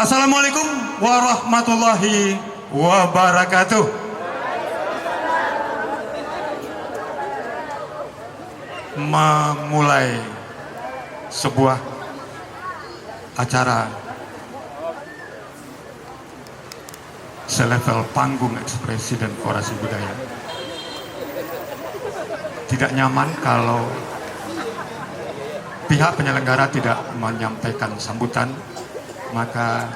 Assalamualaikum warahmatullahi wabarakatuh. Memulai sebuah acara selevel panggung ekspresi dan orasi budaya tidak nyaman kalau pihak penyelenggara tidak menyampaikan sambutan. Maka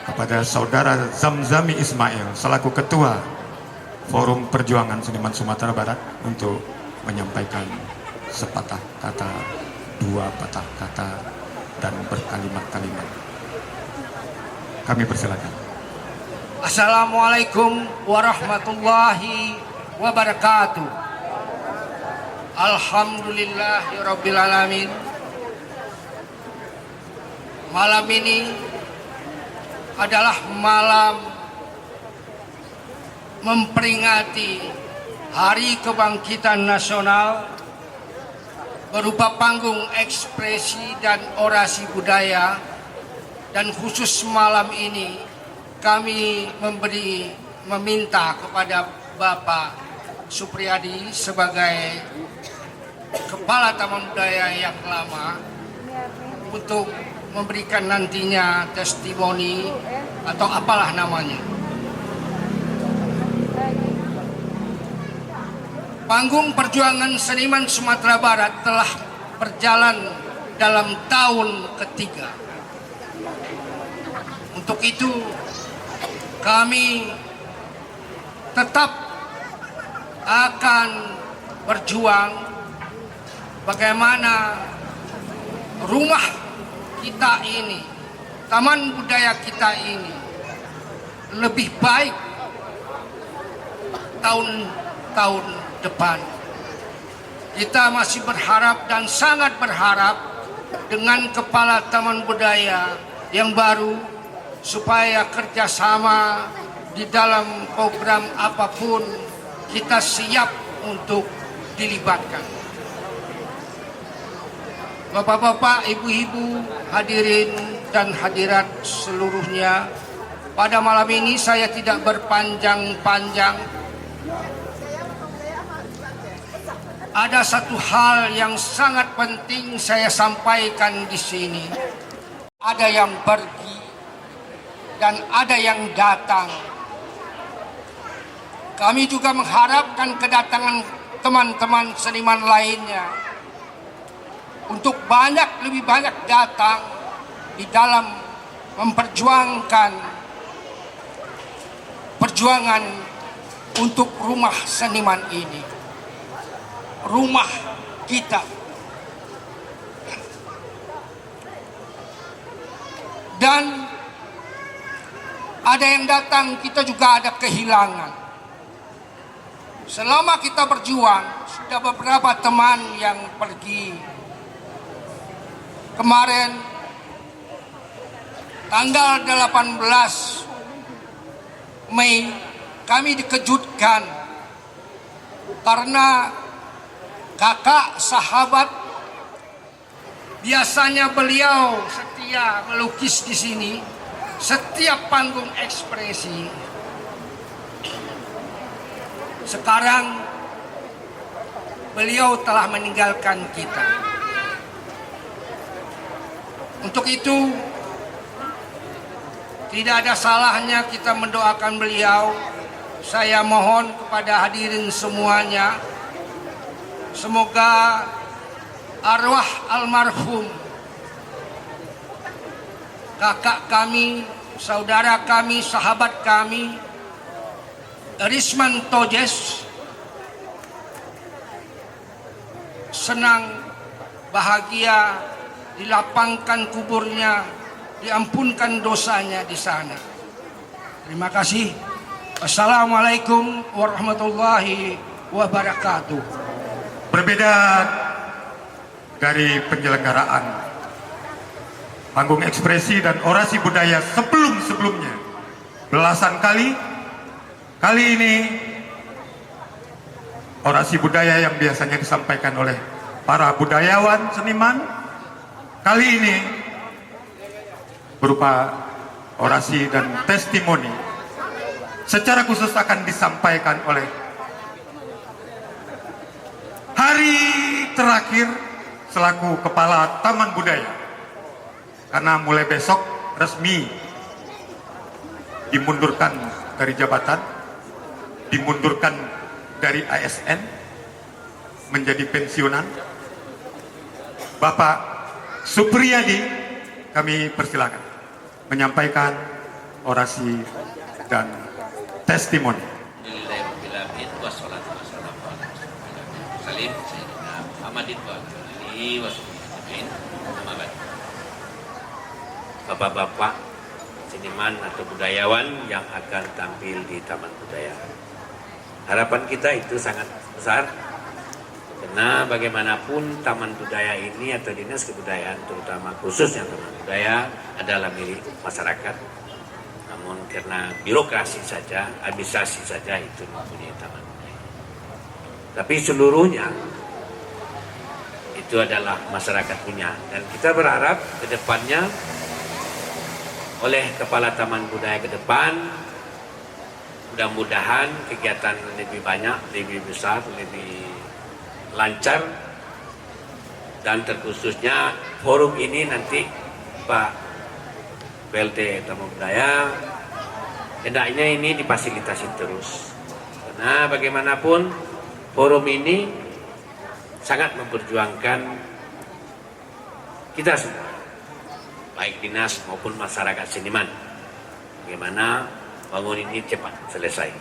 kepada saudara Zamzami Ismail selaku ketua Forum Perjuangan Seniman Sumatera Barat untuk menyampaikan sepatah kata, dua patah kata, dan berkalimat-kalimat. Kami persilakan. Assalamualaikum warahmatullahi wabarakatuh. Alhamdulillahirabbil alamin. Malam ini adalah malam memperingati Hari Kebangkitan Nasional berupa panggung ekspresi dan orasi budaya, dan khusus malam ini kami meminta kepada Bapak Supriyadi sebagai Kepala Taman Budaya yang lama untuk memberikan nantinya testimoni atau apalah namanya. Panggung Perjuangan Seniman Sumatera Barat telah berjalan dalam tahun ketiga. Untuk itu kami tetap akan berjuang bagaimana rumah kita ini, taman budaya kita ini lebih baik tahun-tahun depan. Kita masih berharap dan sangat berharap dengan kepala taman budaya yang baru supaya kerjasama di dalam program apapun kita siap untuk dilibatkan. Bapak-bapak, ibu-ibu, hadirin dan hadirat seluruhnya, pada malam ini saya tidak berpanjang-panjang. Ada satu hal yang sangat penting saya sampaikan di sini. Ada yang pergi dan ada yang datang. Kami juga mengharapkan kedatangan teman-teman seniman lainnya untuk lebih banyak datang di dalam memperjuangkan perjuangan untuk rumah seniman ini, rumah kita. Dan ada yang datang, kita juga ada kehilangan. Selama kita berjuang, sudah beberapa teman yang pergi. Kemarin tanggal 18 Mei kami dikejutkan karena kakak sahabat, biasanya beliau setia melukis di sini setiap panggung ekspresi. Sekarang beliau telah meninggalkan kita. Untuk itu, tidak ada salahnya kita mendoakan beliau. Saya mohon kepada hadirin semuanya, semoga arwah almarhum kakak kami, saudara kami, sahabat kami, Risman Tojes, senang, bahagia, dilapangkan kuburnya, diampunkan dosanya di sana. Terima kasih. Assalamualaikum warahmatullahi wabarakatuh. Berbeda dari penyelenggaraan panggung ekspresi dan orasi budaya sebelum-sebelumnya belasan kali ini orasi budaya yang biasanya disampaikan oleh para budayawan seniman, kali ini berupa orasi dan testimoni secara khusus akan disampaikan oleh hari terakhir selaku Kepala Taman Budaya, karena mulai besok resmi dimundurkan dari jabatan, dimundurkan dari ASN menjadi pensiunan. Bapak Supriyadi kami persilakan menyampaikan orasi dan testimoni. Bapak-bapak seniman atau budayawan yang akan tampil di Taman Budaya. Harapan kita itu sangat besar, karena bagaimanapun Taman Budaya ini atau Dinas Kebudayaan, terutama khususnya Taman Budaya, adalah milik masyarakat. Namun karena birokrasi saja, administrasi saja itu mempunyai Taman Budaya. Tapi seluruhnya itu adalah masyarakat punya, dan kita berharap ke depannya oleh Kepala Taman Budaya ke depan, mudah-mudahan kegiatan lebih banyak, lebih besar, lebih lancar, dan terkhususnya forum ini nanti Pak PLT Taman Budaya hendaknya ini difasilitasi terus, karena bagaimanapun forum ini sangat memperjuangkan kita semua, baik dinas maupun masyarakat seniman, bagaimana bangun ini cepat selesai.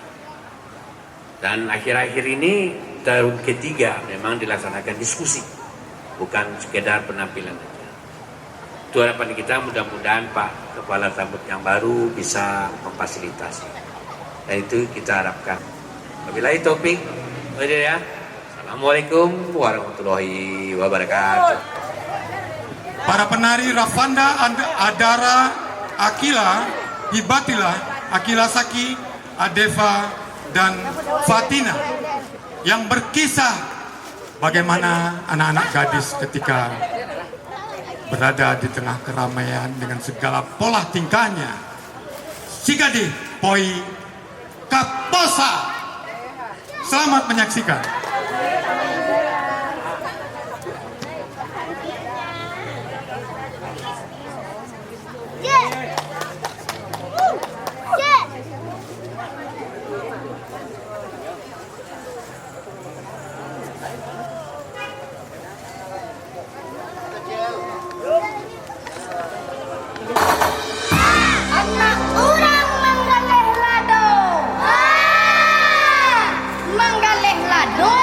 Dan akhir-akhir ini tahun ketiga memang dilaksanakan diskusi, bukan sekedar penampilan saja. Itu harapan kita, mudah-mudahan Pak Kepala Taman yang baru bisa memfasilitasi, dan itu kita harapkan. Wabillahi taufik wal hidayah. Assalamualaikum warahmatullahi wabarakatuh. Para penari Rafanda, Adara, Akila, Hibatila, Akila Saki, Adeva, dan Fatina yang berkisah bagaimana anak-anak gadis ketika berada di tengah keramaian dengan segala pola tingkahnya. Sigadi Poi Kaposa. Selamat menyaksikan. Anak orang menggalih lado. Menggalih lado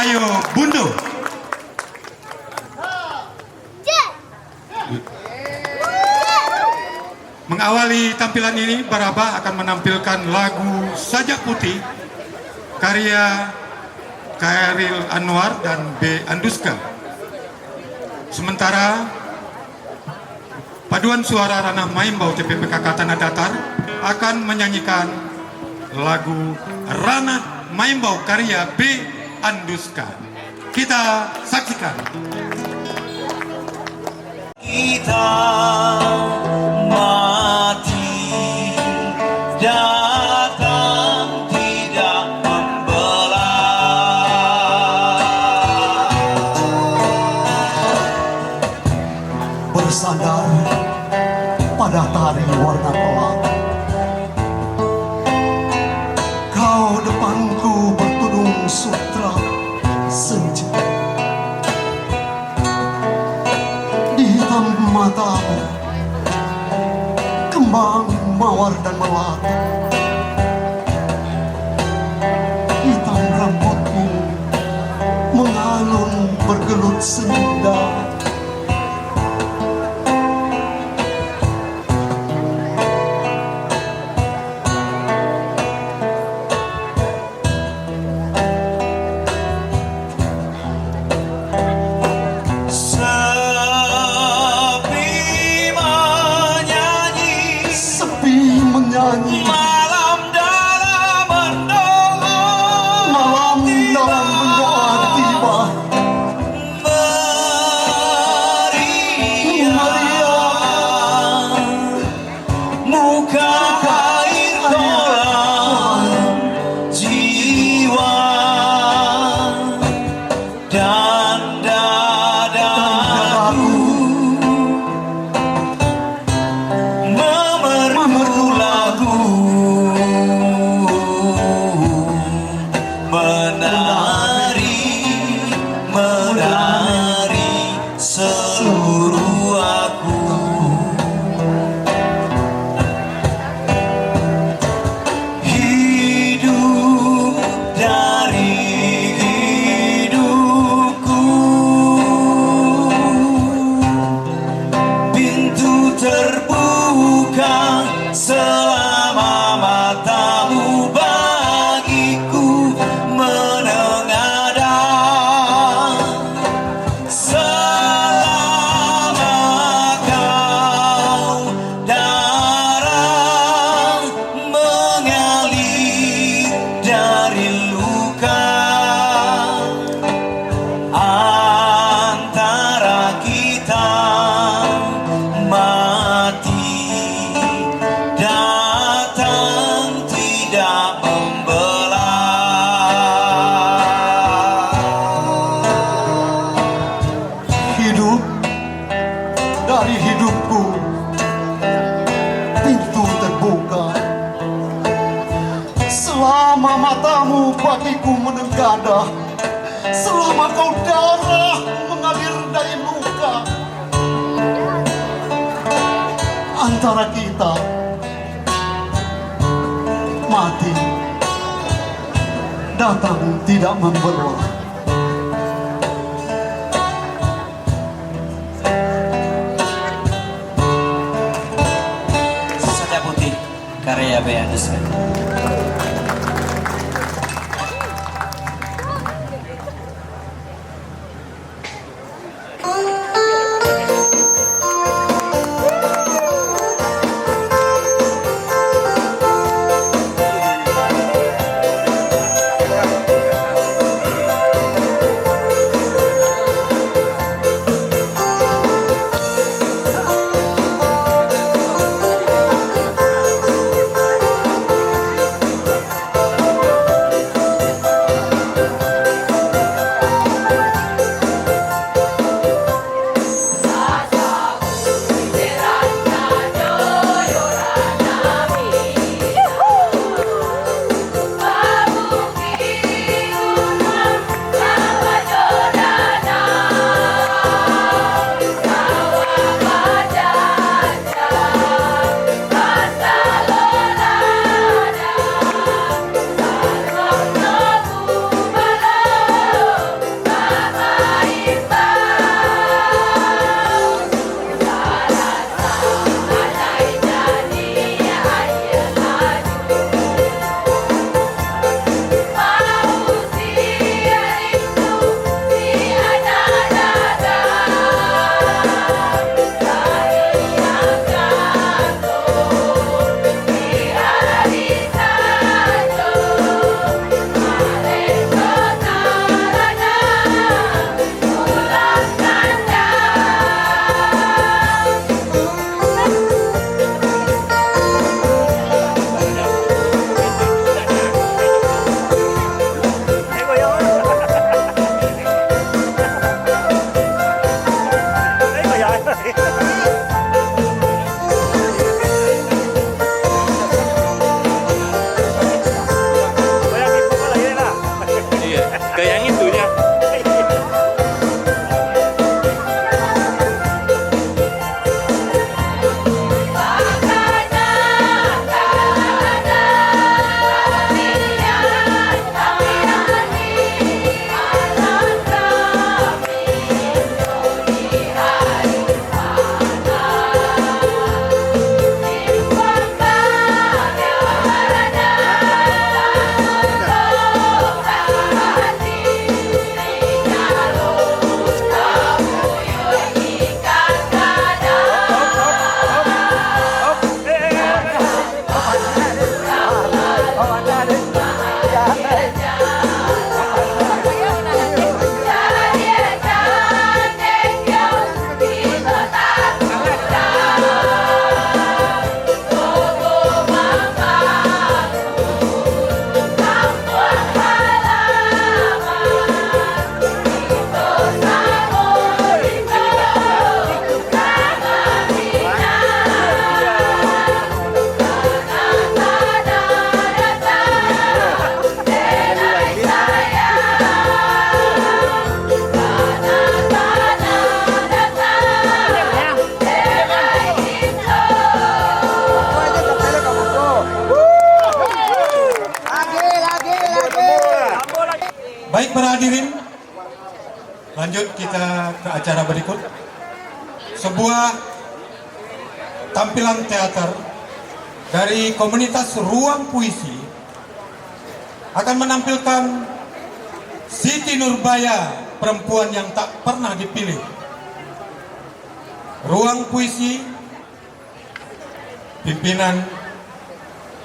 Ayo Bundo. Mengawali tampilan ini, Baraba akan menampilkan lagu Sajak Putih karya Khairil Anwar dan B. Anduska. Sementara paduan suara Ranah Maimbau TPPKK Tanah Datar akan menyanyikan lagu Ranah Maimbau karya B. Anduska. Kita saksikan. Kita mati datang tidak membelah, bersandar pada tari warna pelang. Kau depanku bertudung sutra senja, di hitam matamu kembang mawar dan melati, hitam rambutmu mengalun bergelut senda. sepi menyanyi malam dalam mendoa tiba meriah muka air kolam jiwa dan dadaku memerlu lagu menari seluruh aku. Hidup dari hidupku, pintu terbuka selama matamu bagiku menengadah, selama kau darah mengalir dari luka antara kita mati datang tidak membelah. Hidup dari hidupku, pintu terbuka selama matamu bagiku menenggadah, selama kau darah mengalir dari luka antara kita mati datang tidak membelah. Sajak Putih karya B. Anduska. Baik para hadirin, lanjut kita ke acara berikut. Sebuah tampilan teater dari komunitas Ruang Puisi akan menampilkan Siti Nurbaya, perempuan yang tak pernah dipilih. Ruang Puisi, pimpinan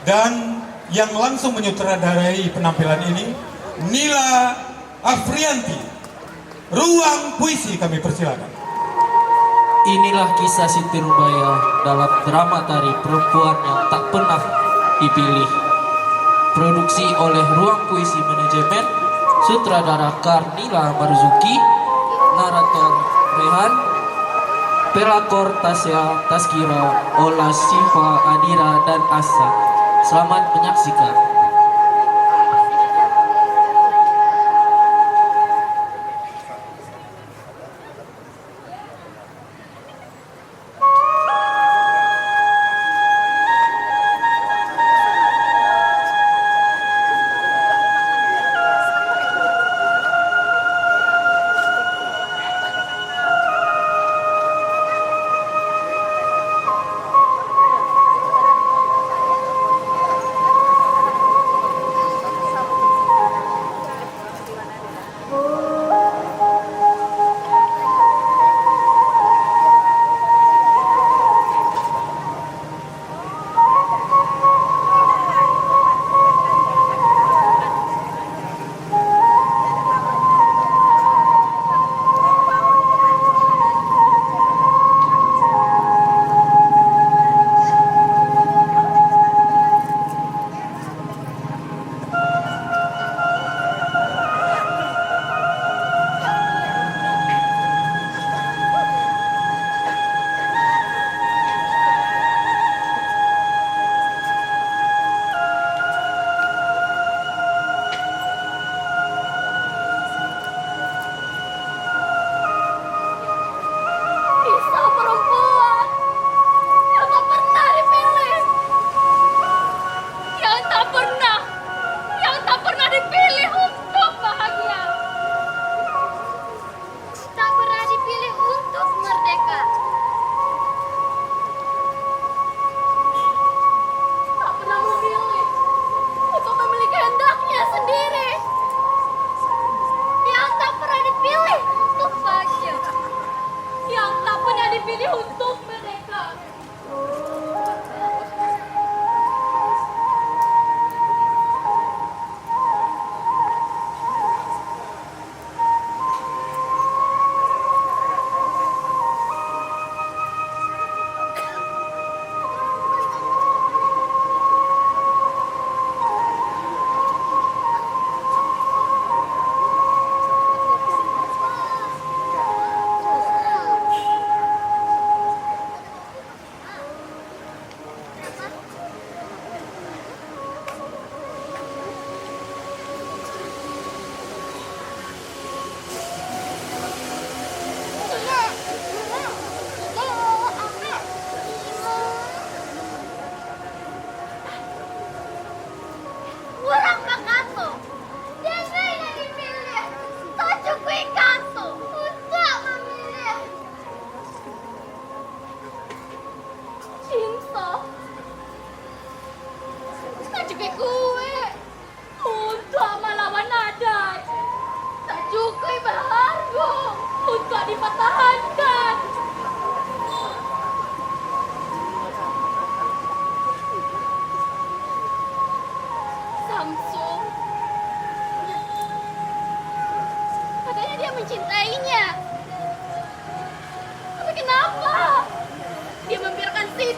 dan yang langsung menyutradarai penampilan ini Nila Afrianti. Ruang Puisi kami persilakan. Inilah kisah Siti Nurbaya dalam drama tari perempuan yang tak pernah dipilih. Produksi oleh Ruang Puisi Manajemen, sutradara Karnila Marzuki, narator Rehan, pelakor Tasya Taskira, Ola Siva Adira dan Asa. Selamat menyaksikan.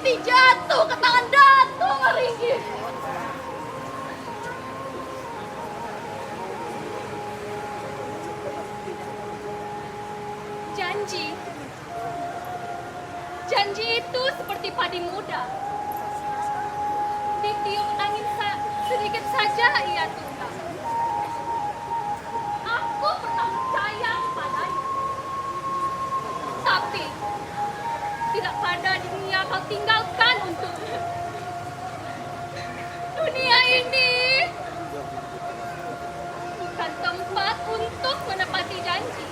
Siti jatuh ke tangan Datuk Maringgi. Janji itu seperti padi muda. Ditiup angin sedikit saja ia tumbang. Aku pernah percaya padanya. Tapi tidak pada dunia kau tinggalkan untuk dunia ini bukan tempat untuk menepati janji.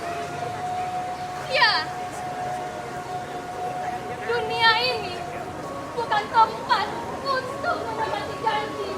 Ya, dunia ini bukan tempat untuk menepati janji.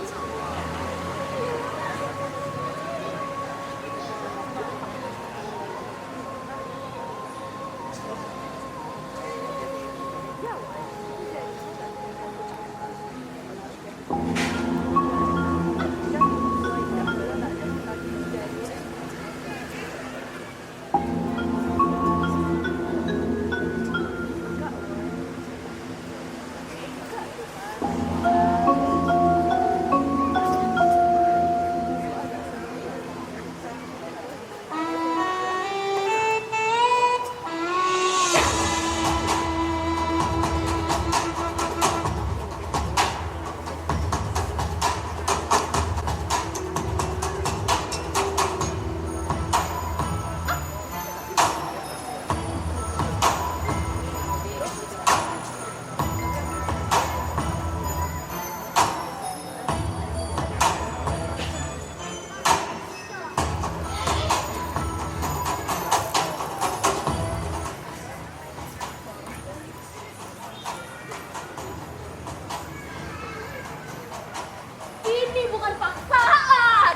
Ini bukan paksaan.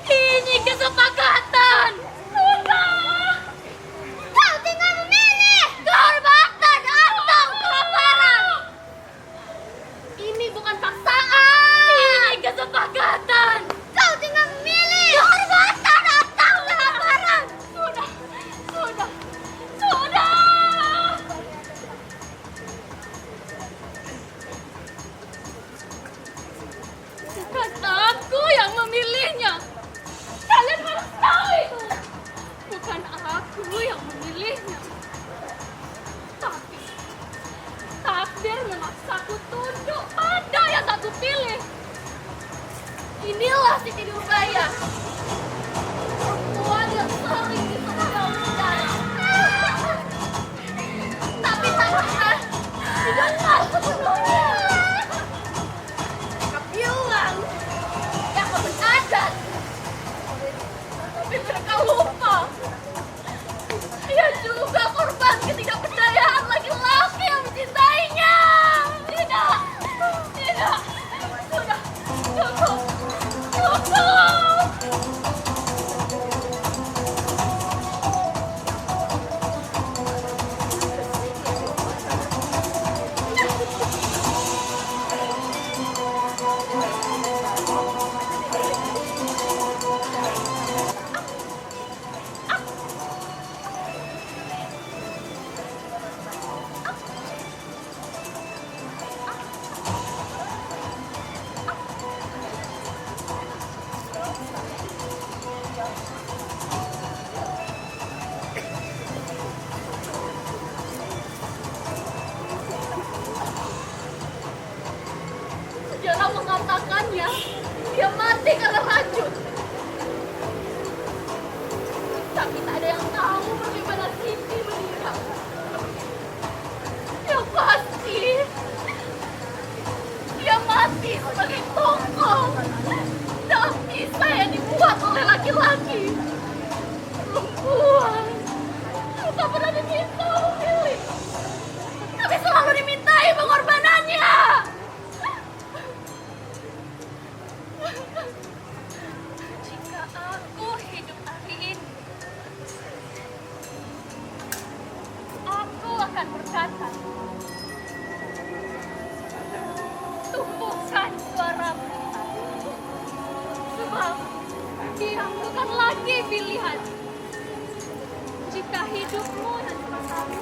Ini kesepakatan. Sudah. Kau tinggal memilih kehormatan atau kelaparan. Ini bukan paksaan. Ini kesepakatan. Kau tinggal memilih kehormatan atau kelaparan. Sudah. Bukan aku yang memilihnya. Kalian harus tahu itu. Bukan aku yang memilihnya. Tapi takdir memaksaku tunduk pada yang tak kupilih. Inilah Siti Nurbaya, perempuan yang sering disebut sejarah. Tapi tak pernah didengar sepenuhnya. Bilang yang kebenaran, tapi mereka lupa dia juga korban ketidakberdayaan laki-laki yang mencintainya. Tidak, sudah cukup. Sejarah mengatakannya dia mati karena racun. Tapi tak ada yang tahu bagaimana Siti meninggal. Yang pasti dia mati sebagai tokoh dalam kisah yang dibuat oleh laki-laki. Perempuan tak pernah diminta memilih, tapi selalu dimintai pengorbanannya. Jika aku hidup hari ini, aku akan berkata, tumbuhkan suaramu, sebab dia bukan lagi pilihan. Jika hidupmu dan masamu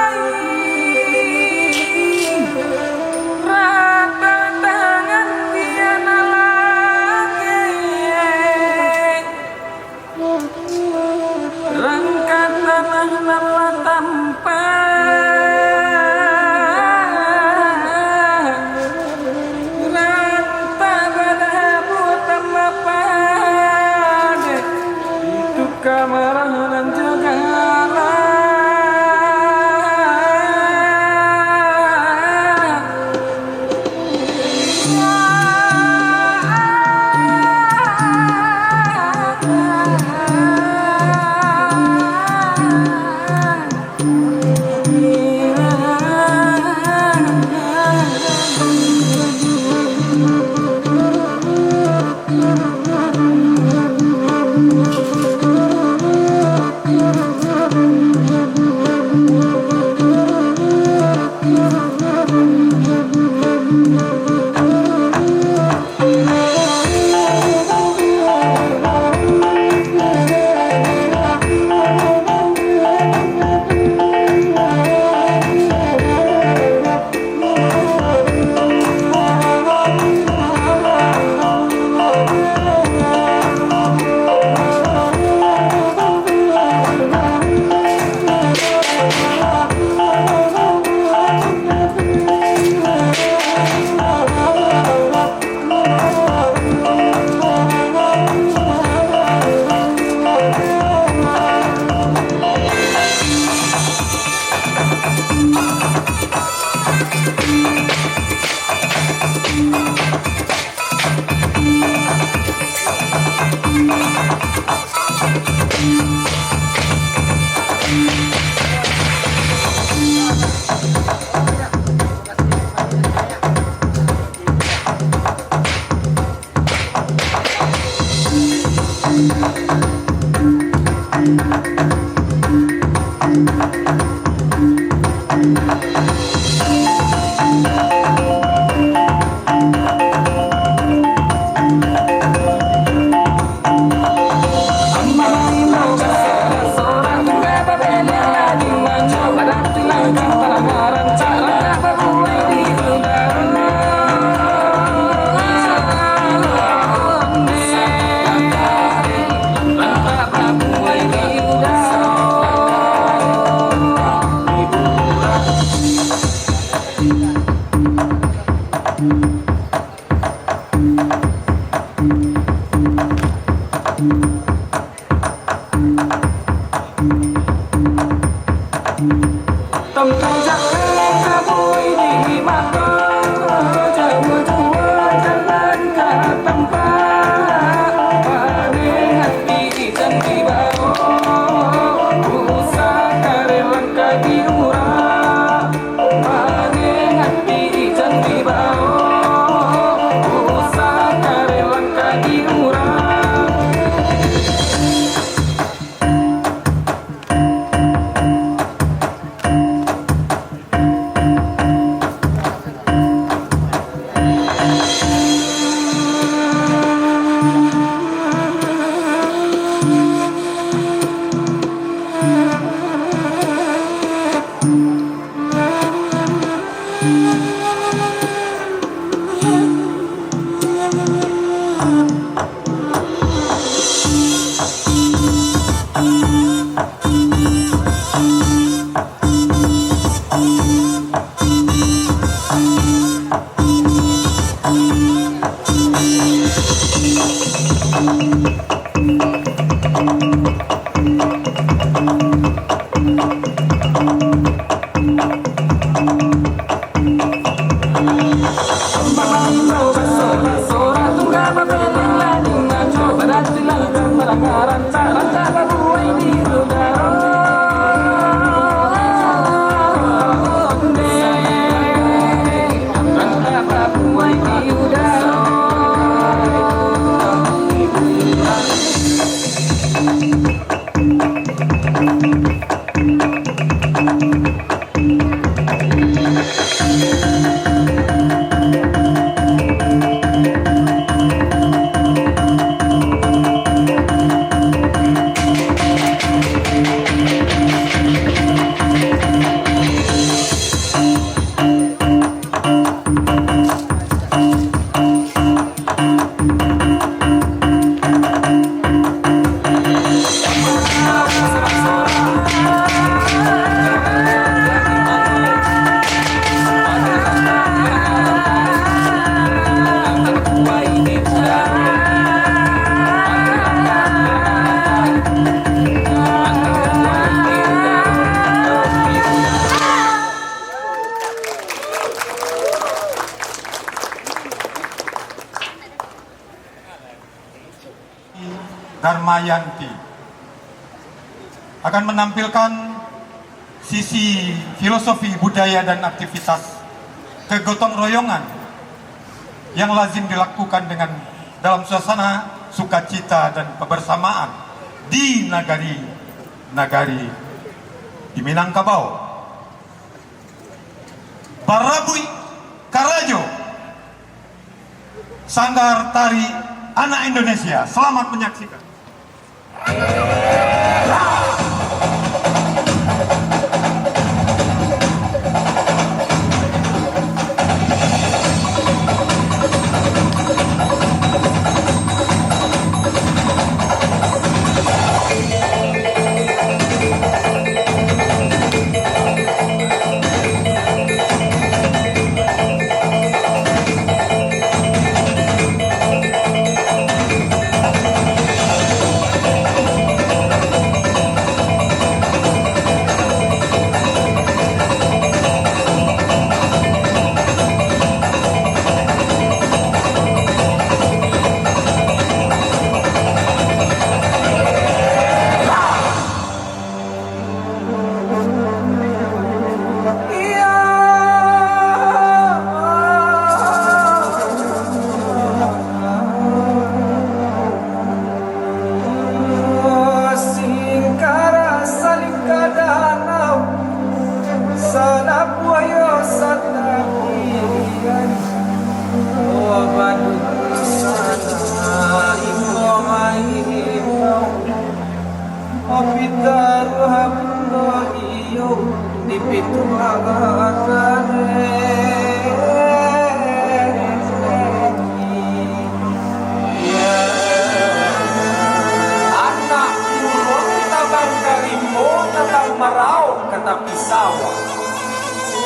Darmayanti akan menampilkan sisi filosofi budaya dan aktivitas kegotong royongan yang lazim dilakukan dalam suasana sukacita dan kebersamaan di nagari di Minangkabau. Barabui Karajo, Sanggar Tari Anak Indonesia, selamat menyaksikan.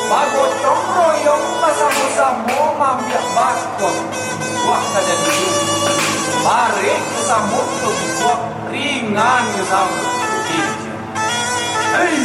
Bagotong royong masamo-samo mambiak baskon. Wah saja dulu. Mari kesambut tubuh ringan kesambut. Hei.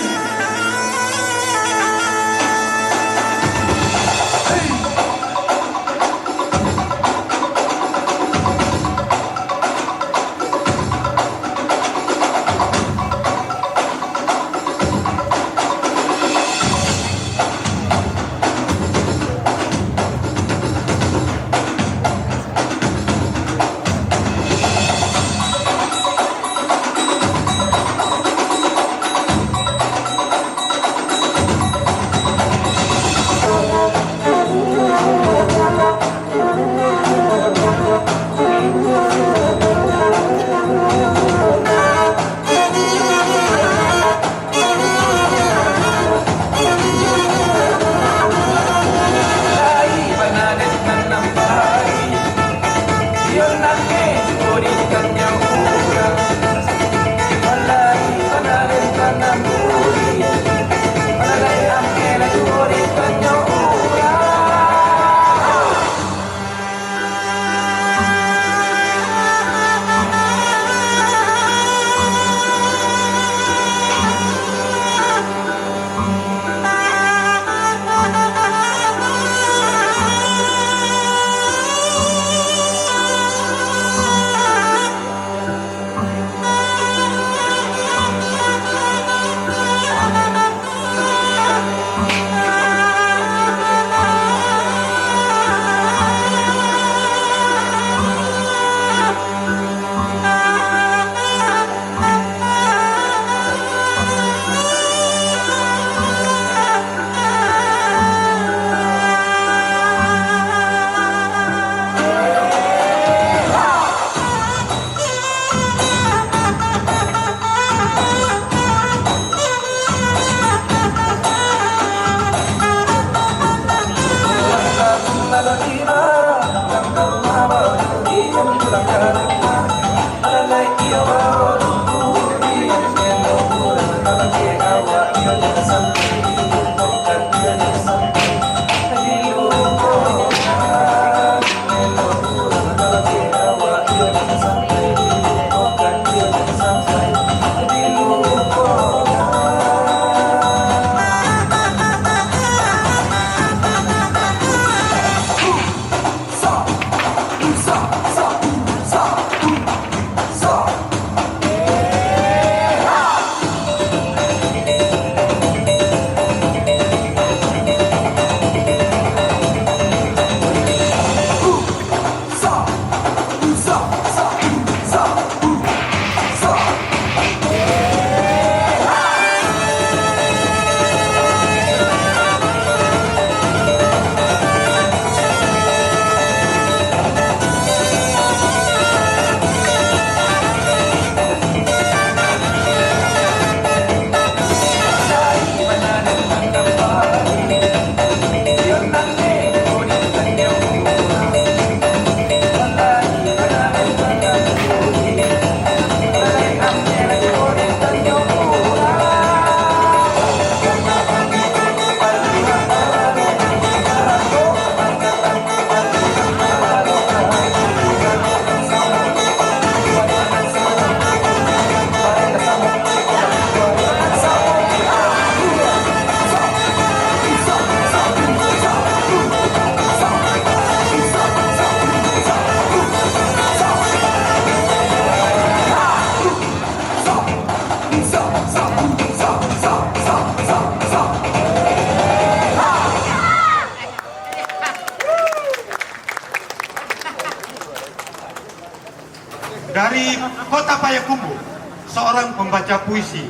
Dari kota Payakumbuh, seorang pembaca puisi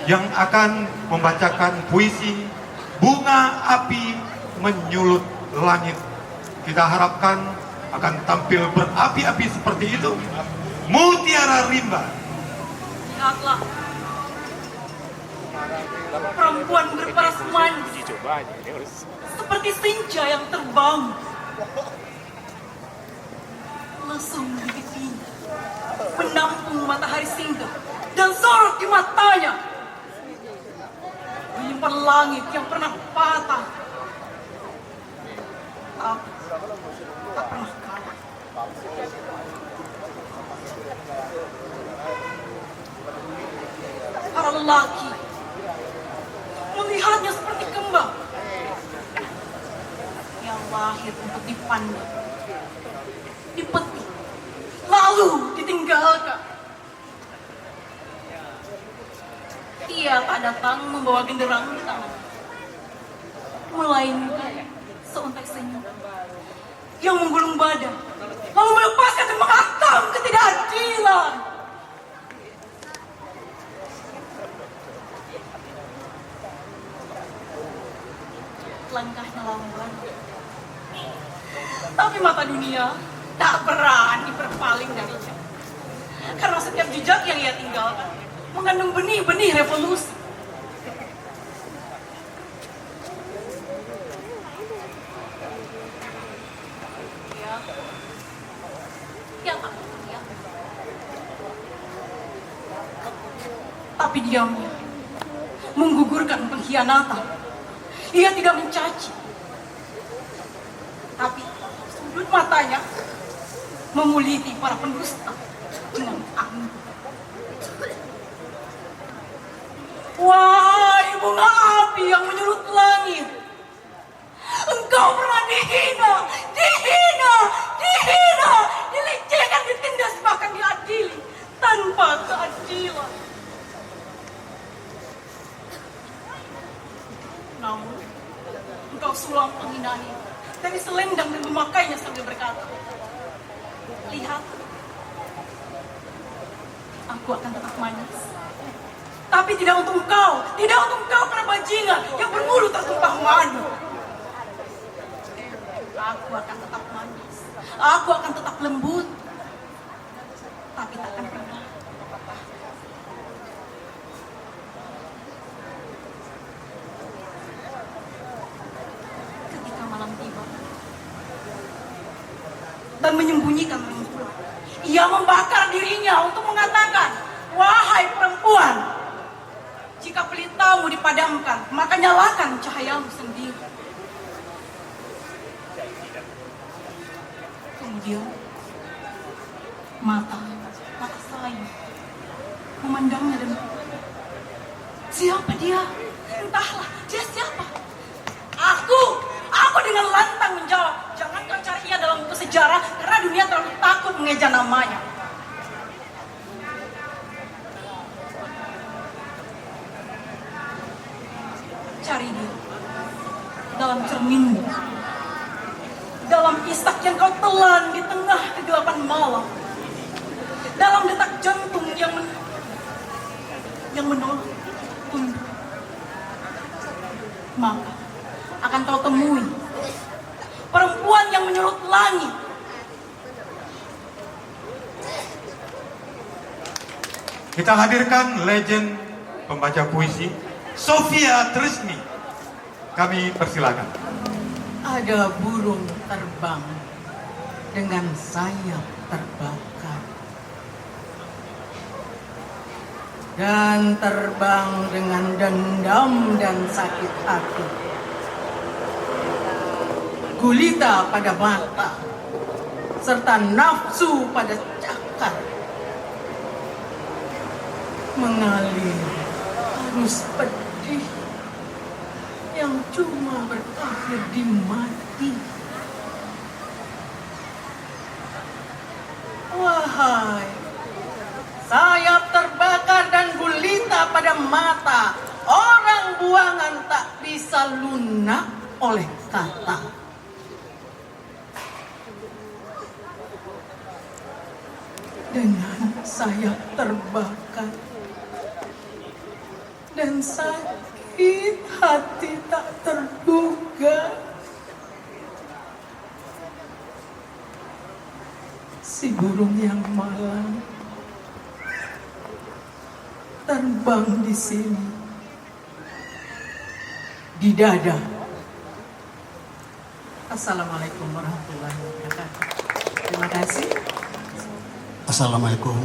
yang akan membacakan puisi Bunga Api Menyulut Langit. Kita harapkan akan tampil berapi-api seperti itu. Mutiara Rimba. Lihatlah, perempuan berparas manis seperti senja yang terbang. Langsung di pipinya menampung matahari singgah dan sorot di matanya, menyimpan langit yang pernah panas. aku tak pernah kalah. Para lelaki melihatnya seperti kembang yang lahir untuk dipandang, dipetik, lalu ditinggalkan. Ia tak datang membawa genderang di tangan, melainkan seuntai senyum yang menggulung badan, lalu melepaskan dan menghantam ketidakadilan. Langkahnya lamban, tapi mata dunia tak berani berpaling darinya. Karena setiap jejak yang ia tinggalkan mengandung benih-benih revolusi. Ya tak terlihat. Tapi diamnya menggugurkan pengkhianatan. Ia tidak mencaci, tapi sudut matanya memuliti para pendusta dengan angin. Wahai bunga api yang menyulut langit, engkau pernah dihina, dilecehkan, ditindas, bahkan diadili tanpa keadilan. Namun, engkau sulam penghinaan dari selendang dan memakainya sambil berkata, lihat, aku akan tetap manis. Tapi tidak untuk engkau para bajingan yang bermulut tertumpah madu. Aku akan tetap manis, aku akan tetap lembut, tapi takkan pernah. Ketika malam tiba dan menyembunyikan rembulan, ia membakar dirinya untuk mengatakan, wahai perempuan, jika pelitamu dipadamkan, maka nyalakan cahayamu sendiri. Kemudian mata saya memandangnya dan siapa dia? Entahlah, dia siapa? Aku dengan lantang menjawab, jangan kau cari ia dalam buku sejarah karena dunia terlalu takut mengeja namanya. Cari dia dalam cerminmu, dalam isak yang kau telan di tengah kegelapan malam, dalam detak jantung yang menolak tunduk. Maka akan kau temui perempuan yang menyurut langit. Kita hadirkan legend pembaca puisi Sofia Trismi. Kami persilakan. Ada burung terbang dengan sayap terbakar dan terbang dengan dendam dan sakit hati. Gulita pada mata serta nafsu pada cakar, mengalir arus pedih yang cuma berakhir di mati. Wahai sayap terbakar dan gulita pada mata, orang buangan tak bisa lunak oleh kata. Dengan sayap terbakar dan sakit hati tak terduga, si burung yang malang terbang di sini, di dada. Assalamualaikum warahmatullahi wabarakatuh. Terima kasih. Assalamualaikum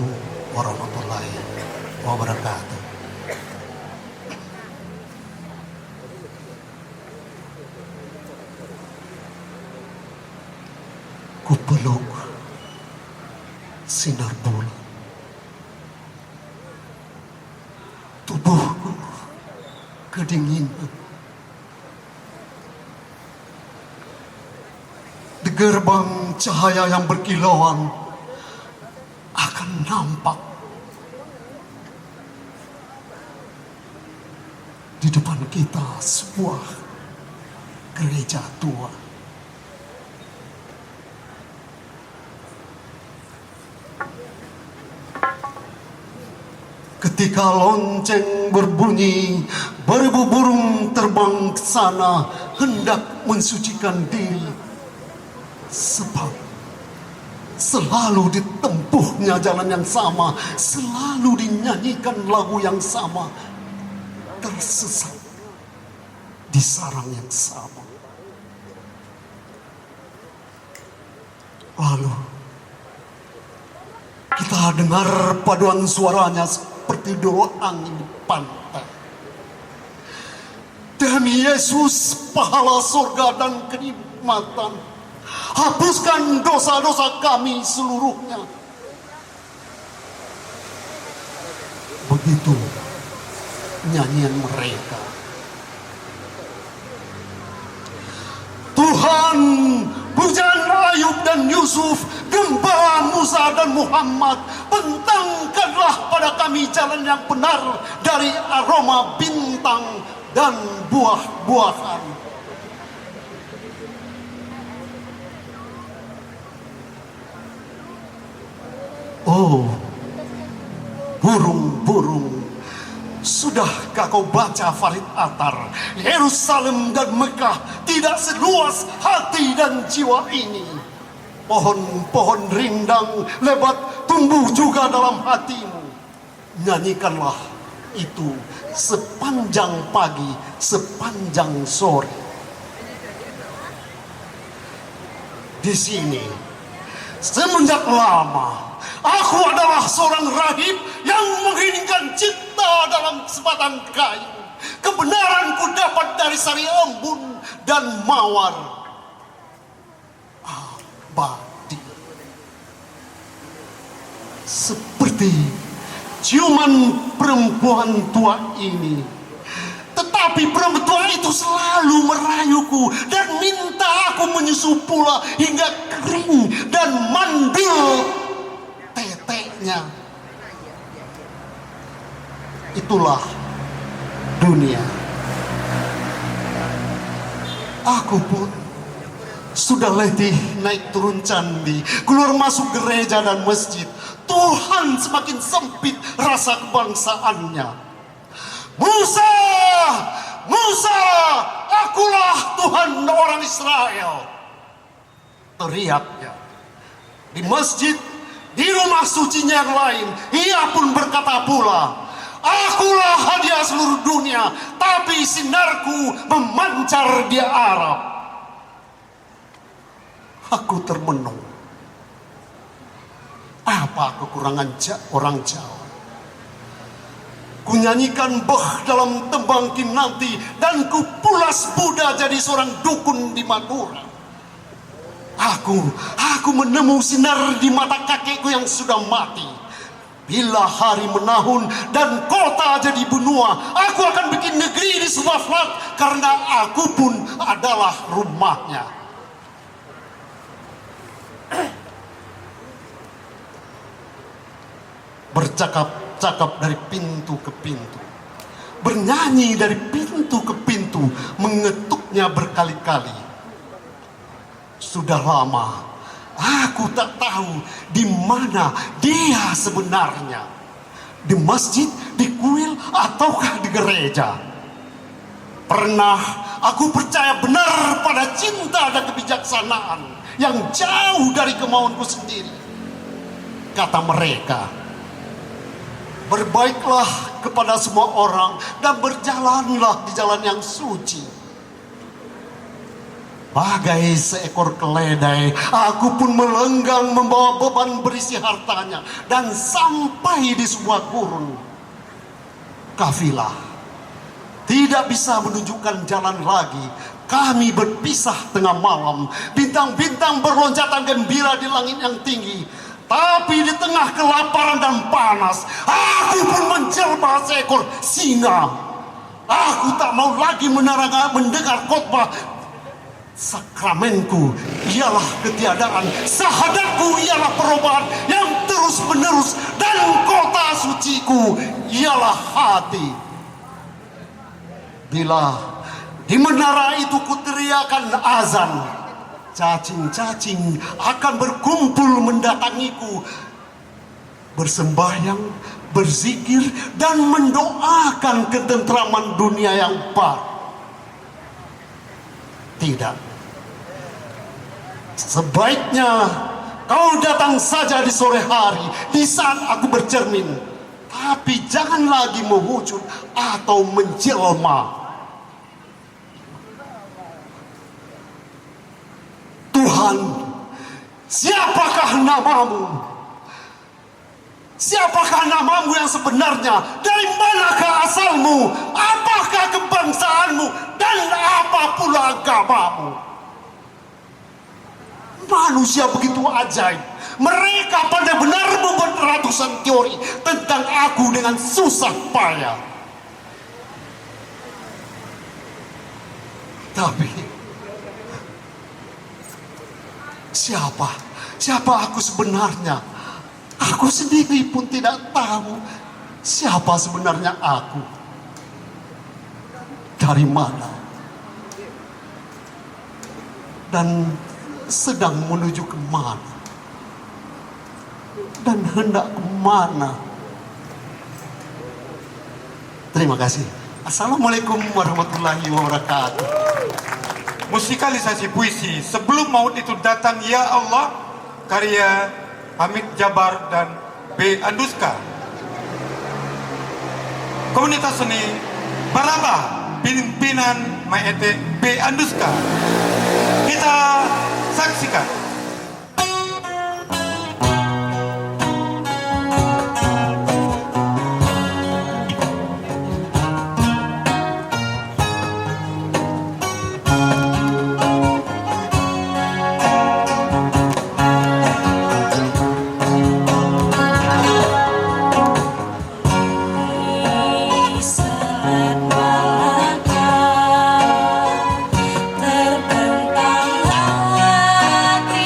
warahmatullahi wabarakatuh. Ku peluk sinar bulan. Tubuhku kedinginan. Di gerbang cahaya yang berkilauan akan nampak. Di depan kita sebuah gereja tua. Ketika lonceng berbunyi, beribu burung terbang ke sana hendak mensucikan diri. Sebab selalu ditempuhnya jalan yang sama, selalu dinyanyikan lagu yang sama, tersesat di sarang yang sama. Lalu kita dengar paduan suaranya seperti doa angin di pantai. Demi Yesus, pahala surga dan kenikmatan, hapuskan dosa-dosa kami seluruhnya. Begitu nyanyian mereka. Tuhan, pujaan Ayub dan Yusuf, gembala Musa dan Muhammad, bentangkanlah pada kami jalan yang benar dari aroma bintang dan buah-buahan. Oh, burung-burung, sudahkah kau baca Farid Atar? Yerusalem dan Mekah tidak seluas hati dan jiwa ini. Pohon-pohon rindang lebat tumbuh juga dalam hatimu. Nyanyikanlah itu sepanjang pagi, sepanjang sore. Di sini, semenjak lama, aku adalah seorang rahib yang mengheningkan cinta dalam sebatang kayu. Kebenaranku dapat dari sari embun dan mawar abadi. Seperti ciuman perempuan tua ini. Tetapi perempuan tua itu selalu merayuku dan minta aku menyusu pula hingga kering dan mandul teteknya. Itulah dunia. Aku pun sudah letih naik turun candi, keluar masuk gereja dan masjid. Tuhan semakin sempit rasa kebangsaannya. Musa, Musa, akulah Tuhan orang Israel, teriaknya. Di masjid, di rumah sucinya yang lain, ia pun berkata pula, akulah hadiah seluruh dunia, tapi sinarku memancar di Arab. Aku termenung. Apa kekurangan orang Jawa? Kunyanyikan beh dalam tembang kinanti dan kupulas Buddha jadi seorang dukun di Madura. Aku menemu sinar di mata kakekku yang sudah mati. Bila hari menahun dan kota jadi benua, aku akan bikin negeri di sebuah flat karena aku pun adalah rumahnya. Bercakap-cakap dari pintu ke pintu, bernyanyi dari pintu ke pintu, mengetuknya berkali-kali. Sudah lama aku tak tahu di mana dia sebenarnya. Di masjid, di kuil, ataukah di gereja. Pernah aku percaya benar pada cinta dan kebijaksanaan yang jauh dari kemauanku sendiri. Kata mereka, berbaiklah kepada semua orang dan berjalanlah di jalan yang suci. Bagai seekor keledai, aku pun melenggang membawa beban berisi hartanya dan sampai di sebuah gurun. Kafilah tidak bisa menunjukkan jalan lagi, Kami berpisah tengah malam, bintang-bintang berloncatan gembira di langit yang tinggi. Tapi di tengah kelaparan dan panas, aku pun menjelma seekor singa. Aku tak mau lagi mendengar khotbah. Sakramenku ialah ketiadaan, syahadatku ialah perubahan yang terus menerus, dan kota suciku ialah hati. Bila di menara itu kuteriakan azan, cacing-cacing akan berkumpul mendatangiku, bersembahyang, berzikir, dan mendoakan ketentraman dunia yang baru. Tidak. Sebaiknya kau datang saja di sore hari, di saat aku bercermin. Tapi jangan lagi mewujud atau menjelma. Tuhan, siapakah namamu? Siapakah namamu yang sebenarnya? Dari manakah asalmu? Apakah kebangsaanmu? Dan apa pula agamamu? Manusia begitu ajaib. Mereka benar-benar membuat ratusan teori tentang aku dengan susah payah. Tapi Siapa aku sebenarnya? Aku sendiri pun tidak tahu siapa sebenarnya aku. Dari mana? Dan sedang menuju kemana? Dan hendak kemana? Terima kasih. Assalamualaikum warahmatullahi wabarakatuh. Musikalisasi puisi Sebelum Maut Itu Datang Ya Allah, karya Hamid Jabar dan B. Anduska. Komunitas seni Baraba, pimpinan Maete B. Anduska. Kita saksikan. Terbentang hati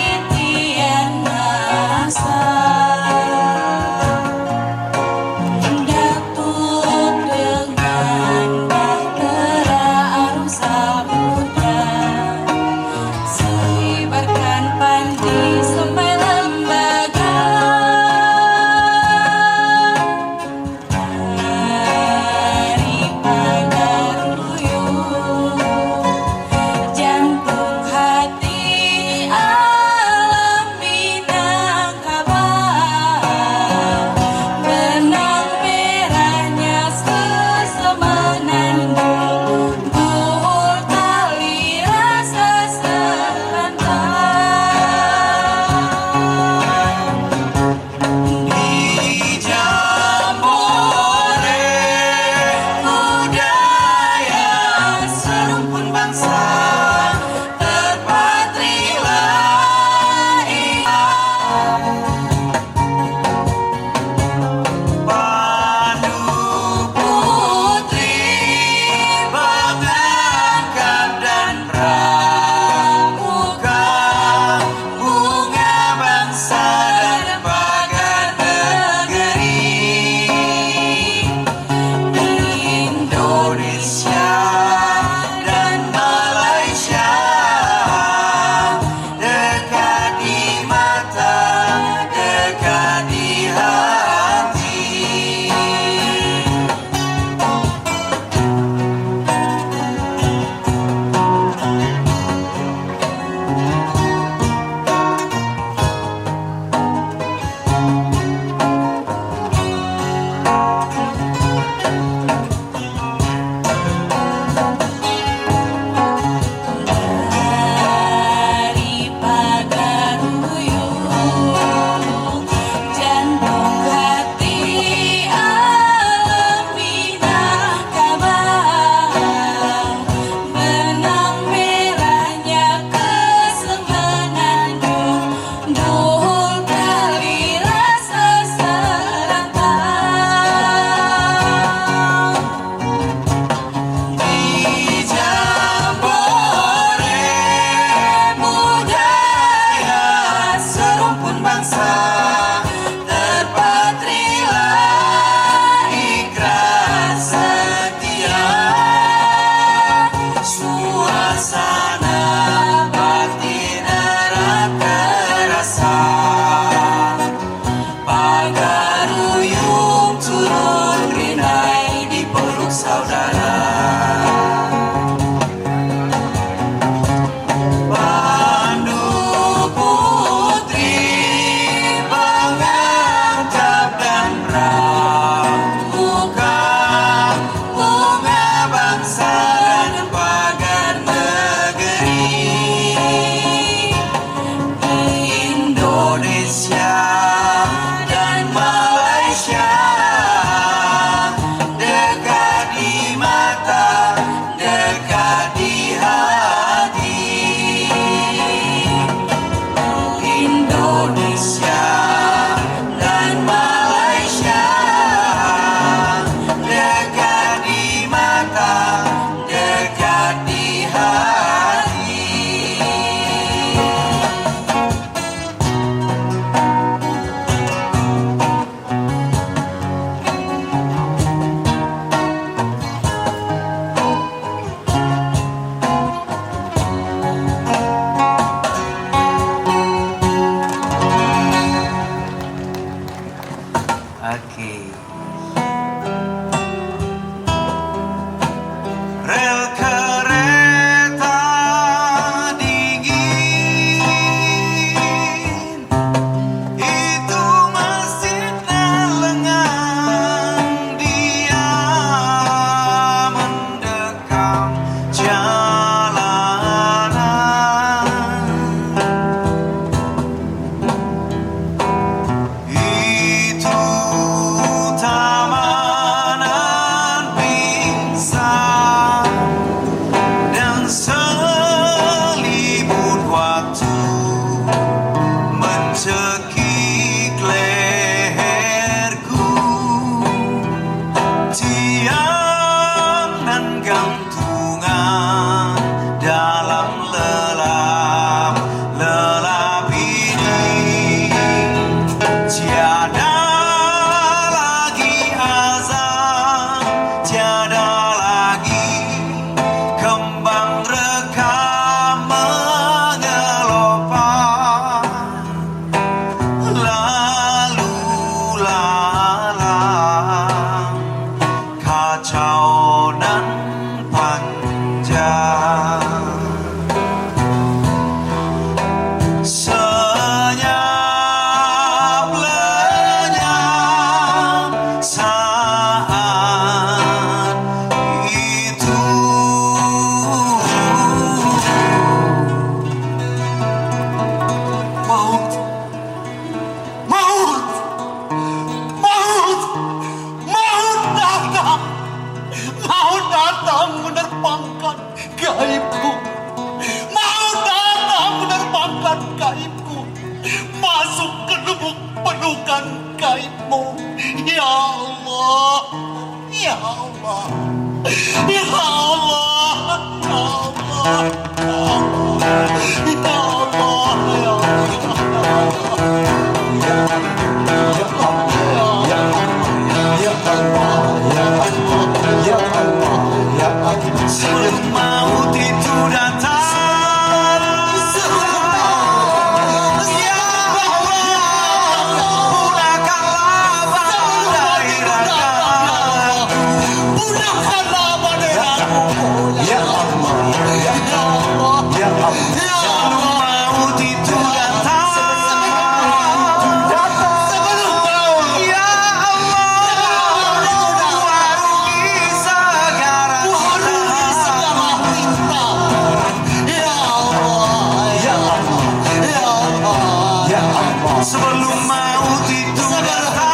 sebelum maut itu datang.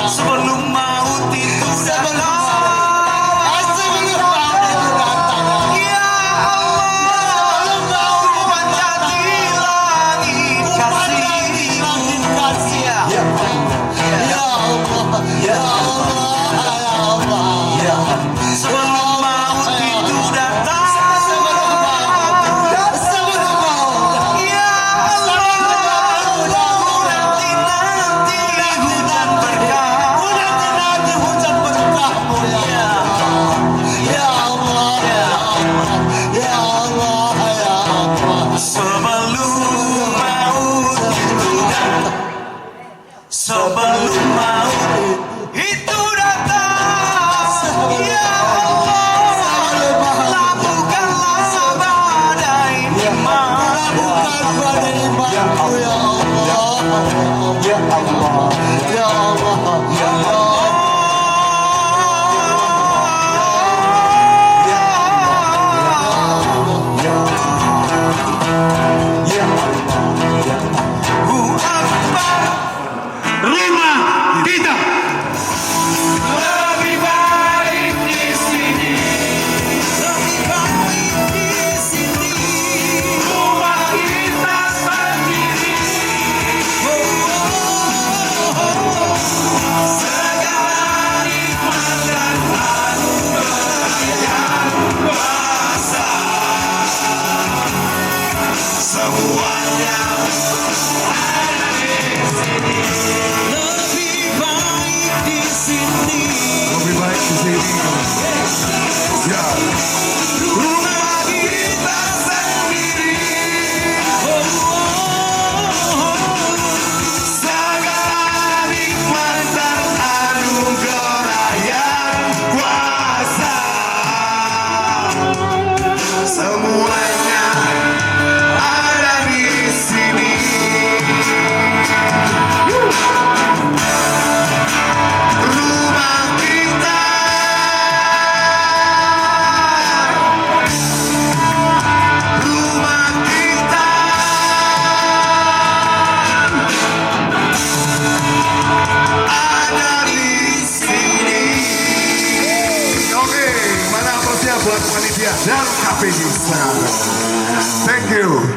Sebelum maut itu datang, ya Allah, panjat di langit kasih, ya Allah, ya Allah, sebelum maut itu datang, ya Allah, nanti hujan berkah. Sebelum maut itu datang, ya Allah, labuhkanlah badai imanku, ya Allah, ya Allah, ya Allah, ya Allah. Buat panitia dan KPI. Thank you.